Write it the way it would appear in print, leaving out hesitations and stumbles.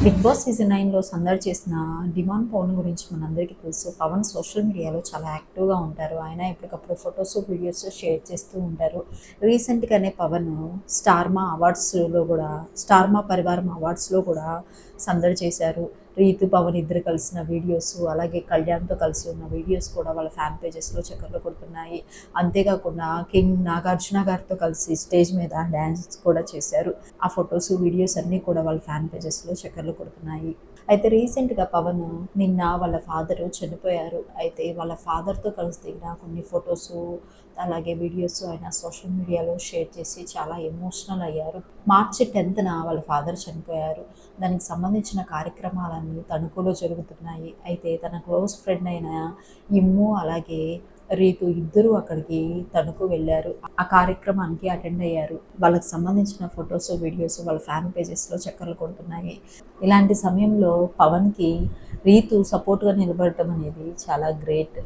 Big boss season 9లో సందడి చేసిన demand Pawan గురించి మనందరికీ తెలుసు. పవన్ సోషల్ మీడియాలో చాలా యాక్టివ్గా ఉంటారు. ఆయన ఎప్పటికప్పుడు ఫొటోస్, వీడియోస్ షేర్ చేస్తూ ఉంటారు. రీసెంట్గానే పవన్ స్టార్మా పరివారం అవార్డ్స్లో కూడా సందడి చేశారు. రీతు, పవన్ ఇద్దరు కలిసిన వీడియోస్, అలాగే కళ్యాణ్తో కలిసి ఉన్న వీడియోస్ కూడా వాళ్ళ ఫ్యాన్ పేజెస్లో చక్కర్లు కొడుతున్నాయి. అంతేకాకుండా కింగ్ నాగార్జున గారితో కలిసి స్టేజ్ మీద డ్యాన్స్ కూడా చేశారు. ఆ ఫొటోస్, వీడియోస్ అన్నీ కూడా వాళ్ళ ఫ్యాన్ పేజెస్లో చక్కర్లు కొడుతున్నాయి. అయితే రీసెంట్గా పవన్ నిన్న వాళ్ళ ఫాదరు చనిపోయారు. అయితే వాళ్ళ ఫాదర్తో కలిసి దిగిన కొన్ని ఫొటోస్, అలాగే వీడియోస్ ఆయన సోషల్ మీడియాలో షేర్ చేసి చాలా ఎమోషనల్ అయ్యారు. మార్చి 10న వాళ్ళ ఫాదర్ చనిపోయారు. దానికి సంబంధించిన కార్యక్రమాలన్నీ తణుకులో జరుగుతున్నాయి. అయితే తన క్లోజ్ ఫ్రెండ్ అయిన ఇమ్ము, అలాగే రీతు ఇద్దరూ అక్కడికి తణుకు వెళ్ళారు. ఆ కార్యక్రమానికి అటెండ్ అయ్యారు. వాళ్ళకి సంబంధించిన ఫొటోస్, వీడియోస్ వాళ్ళ ఫ్యాన్ పేజెస్లో చక్కర్లు కొడుతున్నాయి. ఇలాంటి సమయంలో పవన్కి రీతు సపోర్ట్గా నిలబడటం అనేది చాలా గ్రేట్.